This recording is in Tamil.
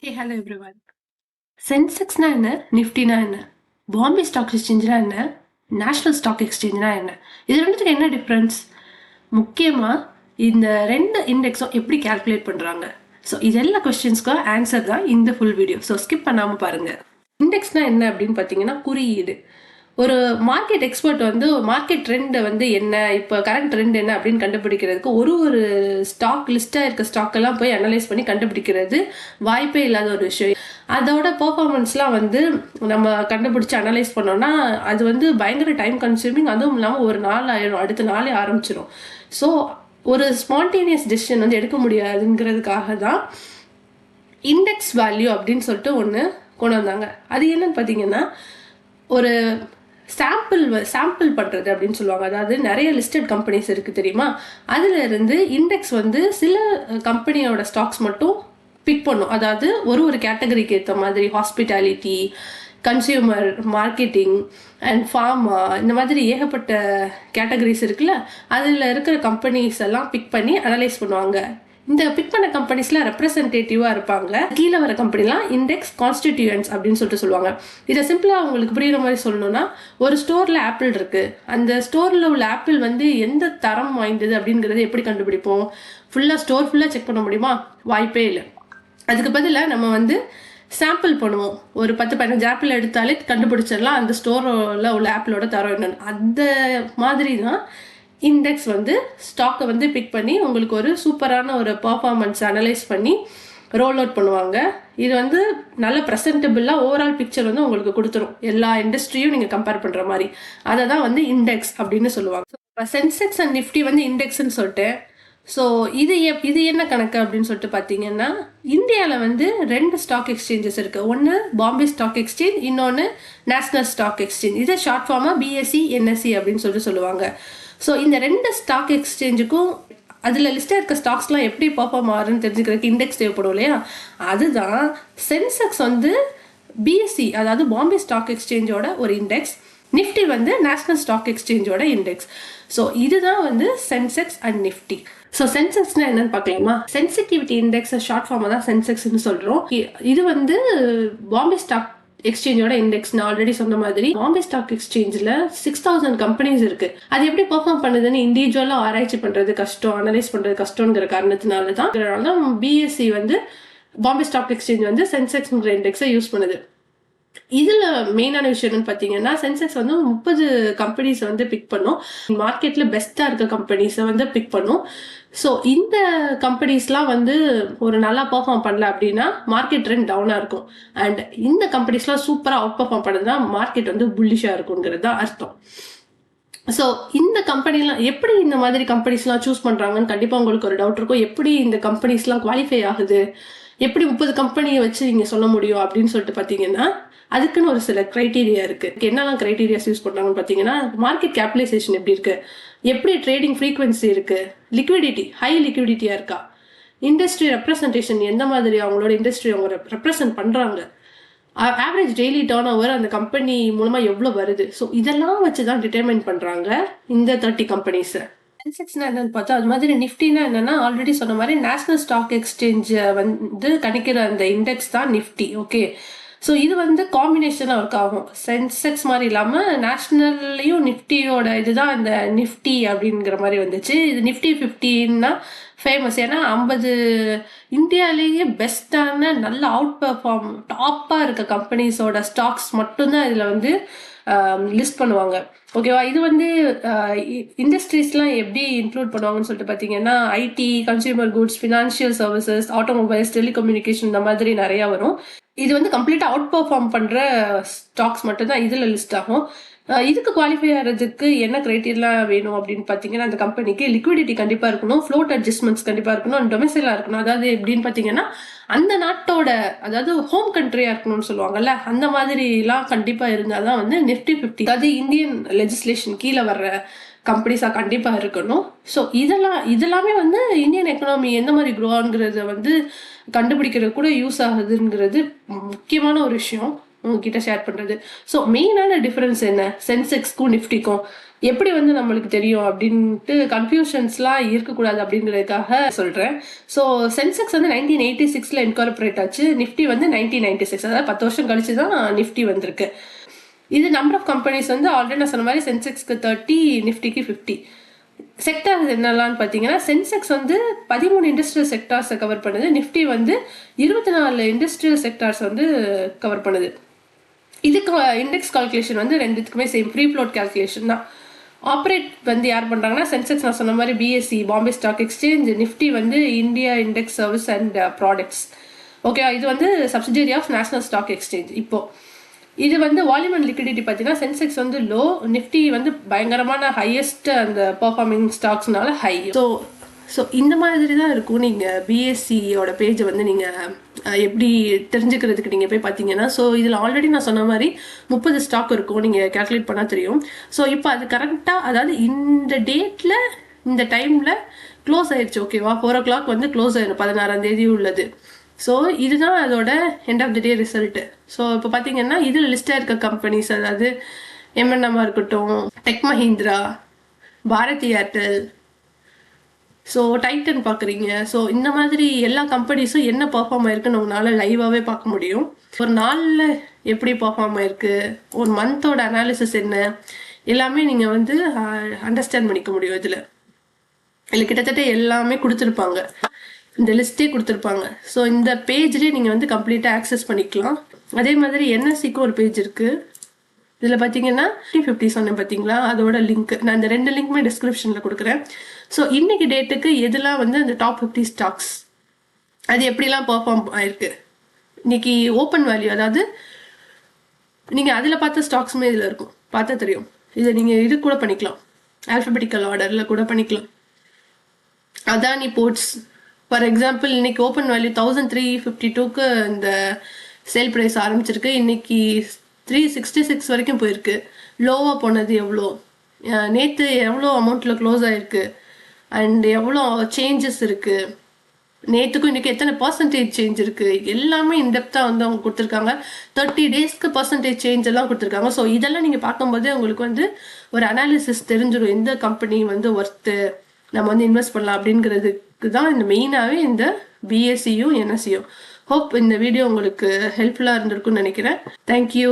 Hey, hello everyone. சென்செக்ஸ்னா என்ன, நிஃப்டினா என்ன, பாம்பே ஸ்டாக் எக்ஸ்சேஞ்ச்னா என்ன, நேஷனல் ஸ்டாக் எக்ஸ்சேஞ்ச்னா என்ன, இது ரெண்டுத்துக்கு என்ன டிஃப்ரென்ஸ்? முக்கியமாக இந்த ரெண்டு இண்டெக்ஸும் எப்படி கால்குலேட் பண்ணுறாங்க? ஸோ இது எல்லா கொஸ்டின்ஸ்க்கும் ஆன்சர் தான் இந்த ஃபுல் வீடியோ. ஸோ ஸ்கிப் பண்ணாமல் பாருங்கள். இண்டெக்ஸ்னா என்ன அப்படின்னு பார்த்தீங்கன்னா குறியீடு. ஒரு மார்க்கெட் எக்ஸ்பர்ட் வந்து மார்க்கெட் ட்ரெண்டை வந்து என்ன, இப்போ கரண்ட் ட்ரெண்ட் என்ன அப்படின்னு கண்டுபிடிக்கிறதுக்கு ஒரு ஸ்டாக் லிஸ்ட்டாக இருக்க ஸ்டாக்கெல்லாம் போய் அனலைஸ் பண்ணி கண்டுபிடிக்கிறது வாய்ப்பே இல்லாத ஒரு விஷயம். அதோட பர்ஃபார்மன்ஸ்லாம் வந்து நம்ம கண்டுபிடிச்சி அனலைஸ் பண்ணோம்னா அது வந்து பயங்கர டைம் கன்சியூமிங். அதுவும் இல்லாமல் ஒரு நாள் ஆயிடும், அடுத்த நாளே ஆரம்பிச்சிடும். ஸோ ஒரு ஸ்பான்டேனியஸ் டெசிஷன் வந்து எடுக்க முடியாதுங்கிறதுக்காக தான் இண்டெக்ஸ் வேல்யூ அப்படின்னு சொல்லிட்டு ஒன்று கொண்டு வந்தாங்க. அது என்னன்னு பார்த்தீங்கன்னா ஒரு சாம்பிள் பண்ணுறது அப்படின்னு சொல்லுவாங்க. அதாவது நிறைய லிஸ்டட் கம்பெனிஸ் இருக்குது தெரியுமா, அதில் இருந்து இண்டெக்ஸ் வந்து சில கம்பெனியோட ஸ்டாக்ஸ் மட்டும் பிக் பண்ணும். அதாவது ஒரு கேட்டகரிக்கு ஏற்ற மாதிரி hospitality, consumer, marketing and pharma, இந்த மாதிரி ஏகப்பட்ட கேட்டகரிஸ் இருக்குல்ல, அதில் இருக்கிற கம்பெனிஸ் எல்லாம் பிக் பண்ணி அனலைஸ் பண்ணுவாங்க. இந்த பிக் பண்ண கம்பெனிஸ்ல ரெப்ரசன்டேட்டிவாக இருப்பாங்க. கீழே வர கம்பெனிலாம் இண்டெக்ஸ் கான்ஸ்டிடியூயன்ட்ஸ் அப்படின்னு சொல்லுவாங்க. இதை சிம்பிளாக உங்களுக்கு புரியுற மாதிரி சொல்லணும்னா, ஒரு ஸ்டோரில் ஆப்பிள் இருக்கு, அந்த ஸ்டோரில் உள்ள ஆப்பிள் வந்து எந்த தரம் வாய்ந்தது அப்படிங்கிறத எப்படி கண்டுபிடிப்போம்? ஸ்டோர் ஃபுல்லாக செக் பண்ண முடியுமா? வாய்ப்பே இல்லை. அதுக்கு பதிலாக நம்ம வந்து சாம்பிள் பண்ணுவோம். ஒரு 10-15 ஆப்பிள் எடுத்தாலே கண்டுபிடிச்சிடலாம் அந்த ஸ்டோரில் உள்ள ஆப்பிளோட தரம் என்னன்னு. அந்த மாதிரி தான் இண்டெக்ஸ் வந்து ஸ்டாக்கை வந்து பிக் பண்ணி உங்களுக்கு ஒரு சூப்பரான ஒரு பர்ஃபார்மன்ஸ் அனலைஸ் பண்ணி ரோல் அவுட் பண்ணுவாங்க. இது வந்து நல்ல ப்ரெசன்டபிளாக ஓவரால் பிக்சர் வந்து உங்களுக்கு கொடுத்துரும், எல்லா இண்டஸ்ட்ரியும் நீங்கள் கம்பேர் பண்ணுற மாதிரி. அதை தான் வந்து இண்டெக்ஸ் அப்படின்னு சொல்லுவாங்க. இப்போ சென்செக்ஸ் அண்ட் நிஃப்டி வந்து இண்டெக்ஸ்ன்னு சொல்லிட்டு, ஸோ இது என்ன கணக்கு அப்படின்னு சொல்லிட்டு பார்த்தீங்கன்னா, இந்தியாவில் வந்து 2 ஸ்டாக் எக்ஸ்சேஞ்சஸ் இருக்குது. ஒன்று பாம்பே ஸ்டாக் எக்ஸ்சேஞ்ச், இன்னொன்று நேஷனல் ஸ்டாக் எக்ஸ்சேஞ்ச். இதை ஷார்ட் ஃபார்மாக BSE&NSE அப்படின்னு சொல்லுவாங்க. ஸோ இந்த 2 ஸ்டாக் எக்ஸ்சேஞ்சுக்கும் அதில் லிஸ்ட்டாக இருக்க ஸ்டாக்ஸ்லாம் எப்படி பர்ஃபார்ம் ஆகுதுன்னு தெரிஞ்சுக்கிறதுக்கு இண்டெக்ஸ் தேவைப்படும் இல்லையா? அதுதான் சென்செக்ஸ் வந்து BSE, அதாவது பாம்பே ஸ்டாக் எக்ஸ்சேஞ்சோட ஒரு இண்டெக்ஸ். நிஃப்டி வந்து நேஷனல் ஸ்டாக் எக்ஸ்சேஞ்சோட இண்டெக்ஸ். ஸோ இதுதான் வந்து சென்செக்ஸ் அண்ட் நிஃப்டி. ஸோ சென்செக்ஸ்னா என்னன்னு பார்க்கலாமா? சென்சிட்டிவிட்டி இண்டெக்ஸ் ஷார்ட் ஃபார்மாக தான் சென்செக்ஸ்ன்னு சொல்கிறோம். இது வந்து பாம்பே ஸ்டாக் எக்ஸ்சேஞ்சோட இண்டெக்ஸ். நான் ஆல்ரெடி சொன்ன மாதிரி பாம்பே ஸ்டாக் எக்ஸ்சேஞ்சில் 6000 கம்பெனிஸ் இருக்கு. அது எப்படி பெர்ஃபார்ம் பண்ணுதுன்னு இண்டிவிஜுவலாக ஆராய்ச்சி பண்றது கஷ்டம், அனலைஸ் பண்றது கஷ்டம்ங்கிற காரணத்தினால தான் BSE வந்து பாம்பே ஸ்டாக் எக்ஸ்சேஞ்ச் வந்து சென்செக்ஸ்ங்கிற இண்டெக்ஸை யூஸ் பண்ணுது. இதுல மெயினான விஷயம் என்னன்னு பாத்தீங்கன்னா, சென்செக்ஸ் வந்து 30 கம்பெனிஸ் வந்து பிக் பண்ணும். மார்க்கெட்ல பெஸ்டா இருக்க கம்பெனிஸை வந்து பிக் பண்ணும். ஸோ இந்த கம்பெனிஸ்லாம் வந்து ஒரு நல்லா பெர்ஃபார்ம் பண்ணல அப்படின்னா மார்க்கெட் ட்ரெண்ட் டவுனா இருக்கும். அண்ட் இந்த கம்பெனிஸ்லாம் சூப்பரா அவுட் பெர்ஃபார்ம் பண்ணுதுன்னா மார்க்கெட் வந்து புல்லிஷா இருக்குங்கிறது தான் அர்த்தம். ஸோ இந்த கம்பெனிலாம் எப்படி இந்த மாதிரி கம்பெனிஸ்லாம் சூஸ் பண்ணுறாங்கன்னு கண்டிப்பாக உங்களுக்கு ஒரு டவுட் இருக்கும். எப்படி இந்த கம்பெனிஸ்லாம் குவாலிஃபை ஆகுது, எப்படி 30 கம்பெனியை வச்சு நீங்கள் சொல்ல முடியும் அப்படின்னு சொல்லிட்டு பார்த்தீங்கன்னா, அதுக்குன்னு ஒரு சில கிரைட்டீரியா இருக்குது. என்னெல்லாம் கிரைட்டீரியாஸ் யூஸ் பண்ணுறாங்கன்னு பார்த்தீங்கன்னா, மார்க்கெட் கேபிடலைசேஷன் எப்படி இருக்குது, எப்படி ட்ரேடிங் ஃப்ரீக்வன்சி இருக்குது, லிக்விடிட்டி ஹை லிக்விடிட்டியாக இருக்கா, இண்டஸ்ட்ரி ரெப்ரசன்டேஷன் எந்த மாதிரி அவங்களோட இண்டஸ்ட்ரி அவங்க ரெப்ரசன்ட் பண்ணுறாங்க, ஆவரேஜ் டெய்லி டர்ன் ஓவர் அந்த கம்பெனி மூலமாக எவ்வளோ வருது. ஸோ இதெல்லாம் வச்சு தான் டிட்டர்மைன் பண்ணுறாங்க இந்த 30 கம்பெனிஸை. சென்செக்ஸ்னா என்னன்னு பார்த்தா, அது மாதிரி நிஃப்டினா என்னன்னா, ஆல்ரெடி சொன்ன மாதிரி நேஷனல் ஸ்டாக் எக்ஸ்சேஞ்சை வந்து கணிக்கிற அந்த இண்டெக்ஸ் தான் நிஃப்டி. ஓகே, ஸோ இது வந்து காம்பினேஷனாக ஒர்க் ஆகும். சென்செக்ஸ் மாதிரி இல்லாமல் நேஷ்னல்லையும் நிஃப்டியோட இதுதான் அந்த நிஃப்டி அப்படிங்கிற மாதிரி வந்துச்சு. இது நிஃப்டி 50ன்னா ஃபேமஸ். ஏன்னா 50 இந்தியாவிலேயே பெஸ்டான நல்ல அவுட் பெர்ஃபார்ம் டாப்பாக இருக்க கம்பெனிஸோட ஸ்டாக்ஸ் மட்டும்தான் இதில் வந்து லிஸ்ட் பண்ணுவாங்க. ஓகேவா? இது வந்து இண்டஸ்ட்ரீஸ்லாம் எப்படி இன்க்ளூட் பண்ணுவாங்கன்னு சொல்லிட்டு பார்த்தீங்கன்னா, IT, consumer goods, financial services, automobiles, telecommunication, இந்த மாதிரி நிறையா வரும். இது வந்து கம்ப்ளீட்டாக அவுட் பெர்ஃபார்ம் பண்ணுற ஸ்டாக்ஸ் மட்டும்தான் இதில் லிஸ்ட் ஆகும். இதுக்கு குவாலிஃபை ஆகிறதுக்கு என்ன கிரைட்டீரியா வேணும் அப்படின்னு பார்த்தீங்கன்னா, அந்த கம்பெனிக்கு லிக்விடிட்டி கண்டிப்பாக இருக்கணும், ஃப்ளோட் அட்ஜஸ்ட்மெண்ட்ஸ் கண்டிப்பாக இருக்கணும், அண்ட் டொமிசைலாக இருக்கணும். அதாவது எப்படின்னு பார்த்தீங்கன்னா, அந்த நாட்டோட அதாவது ஹோம் கண்ட்ரியாக இருக்கணும்னு சொல்லுவாங்கல்ல, அந்த மாதிரிலாம் கண்டிப்பாக இருந்தால் தான் வந்து நிஃப்டி 50, அதாவது இந்தியன் லெஜிஸ்லேஷன் கீழே வர்ற கம்பெனிஸாக கண்டிப்பாக இருக்கணும். ஸோ இதெல்லாமே வந்து இந்தியன் எக்கனாமி எந்த மாதிரி க்ரோ ஆகுங்கிறத வந்து கண்டுபிடிக்கிறது கூட யூஸ் ஆகுதுங்கிறது முக்கியமான ஒரு விஷயம் உங்ககிட்ட ஷேர் பண்ணுறது. ஸோ மெயினான டிஃப்ரென்ஸ் என்ன சென்செக்ஸ்க்கும் நிஃப்டிக்கும்? எப்படி வந்து நம்மளுக்கு தெரியும் அப்படின்ட்டு கன்ஃபியூஷன்ஸ்லாம் இருக்கக்கூடாது அப்படிங்கிறதுக்காக சொல்கிறேன். ஸோ சென்செக்ஸ் வந்து 1986 இன்கார்பரேட் ஆச்சு. நிஃப்டி வந்து 1996, அதாவது 10 வருஷம் கழிச்சு தான் நிஃப்டி வந்திருக்கு. இது நம்பர் ஆஃப் கம்பெனிஸ் வந்து ஆல்ரெடி நான் சொன்ன மாதிரி சென்செக்ஸ்க்கு 30, நிஃப்டிக்கு 50. செக்டார்ஸ் என்னெல்லாம் பார்த்தீங்கன்னா, சென்செக்ஸ் வந்து 13 இண்டஸ்ட்ரியல் செக்டார்ஸை கவர் பண்ணுது. நிஃப்டி வந்து 24 இண்டஸ்ட்ரியல் செக்டார்ஸ் வந்து கவர் பண்ணுது. இதுக்கு இண்டெக்ஸ் கால்குலேஷன் வந்து ரெண்டுத்துக்குமே சேம், ஃப்ரீ ஃப்ளோட் கால்குலேஷன் தான். ஆப்ரேட் வந்து யார் பண்ணுறாங்கன்னா, சென்செக்ஸ் நான் சொன்ன மாதிரி பிஎஸ்சி பாம்பே ஸ்டாக் எக்ஸ்சேஞ்ச், நிஃப்டி வந்து India index services and products. Okay, இது வந்து சப்சிடரி ஆஃப் நேஷனல் ஸ்டாக் எக்ஸ்சேஞ்ச். இப்போ இது வந்து வால்யூம் அண்ட் லிக்விடிட்டி பார்த்தீங்கன்னா சென்செக்ஸ் வந்து லோ, நிஃப்டி வந்து பயங்கரமான ஹையஸ்ட் அந்த பர்ஃபார்மிங் ஸ்டாக்ஸ்னால ஹை. ஸோ இந்த மாதிரி தான் இருக்கும். நீங்கள் பிஎஸ்சியோட பேஜை வந்து நீங்கள் எப்படி தெரிஞ்சுக்கிறதுக்கு நீங்கள் போய் பார்த்தீங்கன்னா, ஸோ இதில் ஆல்ரெடி நான் சொன்ன மாதிரி 30 ஸ்டாக் இருக்கும், நீங்கள் கேல்குலேட் பண்ணால் தெரியும். ஸோ இப்போ அது கரெக்டாக, அதாவது இந்த டேட்டில் இந்த டைமில் க்ளோஸ் ஆயிடுச்சு. ஓகேவா, 4 o'clock வந்து க்ளோஸ் ஆயிடும், 16ஆம் தேதி உள்ளது. ஸோ இதுதான் அதோட end of the day result. So இப்போ பார்த்தீங்கன்னா இதில் லிஸ்டாக இருக்க கம்பெனிஸ், அதாவது எம்என்எம்மாக இருக்கட்டும், Tech Mahindra, Bharti Airtel, so Titan பார்க்குறீங்க. ஸோ இந்த மாதிரி எல்லா கம்பெனிஸும் என்ன பர்ஃபார்ம் ஆயிருக்குன்னு உங்களால் லைவாகவே பார்க்க முடியும். ஒரு நாளில் எப்படி பர்ஃபார்ம் ஆயிருக்கு, ஒரு மந்தோட அனாலிசிஸ் என்ன, எல்லாமே நீங்கள் வந்து அண்டர்ஸ்டாண்ட் பண்ணிக்க முடியும். இதில் கிட்டத்தட்ட எல்லாமே கொடுத்துருப்பாங்க, இந்த லிஸ்ட்டே கொடுத்துருப்பாங்க. ஸோ இந்த பேஜ்லேயே நீங்கள் வந்து கம்ப்ளீட்டாக ஆக்சஸ் பண்ணிக்கலாம். அதே மாதிரி என்எஸ்சிக்கும் ஒரு பேஜ் இருக்குது. இதில் பார்த்தீங்கன்னா 50 சொன்னேன் பார்த்தீங்களா, அதோட லிங்க் நான் இந்த 2 லிங்க்குமே டிஸ்கிரிப்ஷனில் கொடுக்குறேன். ஸோ இன்னைக்கு டேட்டுக்கு எதெல்லாம் வந்து அந்த டாப் 50 ஸ்டாக்ஸ் அது எப்படிலாம் பர்ஃபார்ம் ஆயிருக்கு, இன்னைக்கு ஓப்பன் வேல்யூ, அதாவது நீங்கள் அதில் பார்த்த ஸ்டாக்ஸுமே இதில் இருக்கும், பார்த்தா தெரியும். இதை நீங்கள் இது கூட பண்ணிக்கலாம், ஆல்ஃபபெட்டிக்கல் ஆர்டரில் கூட பண்ணிக்கலாம். அதானி போர்ட்ஸ் ஃபார் எக்ஸாம்பிள் இன்னைக்கு ஓப்பன் வேல்யூ 1352க்கு இந்த சேல் ப்ரைஸ் ஆரம்பிச்சிருக்கு. இன்னைக்கு 366 வரைக்கும் போயிருக்கு. லோவாக போனது எவ்வளோ, நேற்று எவ்வளோ அமௌண்ட்டில் க்ளோஸ் ஆகிருக்கு, அண்ட் எவ்வளோ சேஞ்சஸ் இருக்குது, நேற்றுக்கும் இன்றைக்கி எத்தனை பர்சன்டேஜ் சேஞ்ச் இருக்குது, எல்லாமே இன்டெப்த்தாக வந்து அவங்க கொடுத்துருக்காங்க. 30 டேஸ்க்கு பர்சன்டேஜ் சேஞ்ச் எல்லாம் கொடுத்துருக்காங்க. ஸோ இதெல்லாம் நீங்கள் பார்க்கும்போதே உங்களுக்கு வந்து ஒரு அனாலிசிஸ் தெரிஞ்சிடும், எந்த கம்பெனி வந்து ஒர்த்து நம்ம வந்து இன்வெஸ்ட் பண்ணலாம் அப்படிங்கிறதுக்கு தான் இந்த மெயினாகவே இந்த பிஎஸ்சியும் என்எஸ்சியும். ஹோப் இந்த வீடியோ உங்களுக்கு ஹெல்ப்ஃபுல்லாக இருந்திருக்குன்னு நினைக்கிறேன். தேங்க்யூ.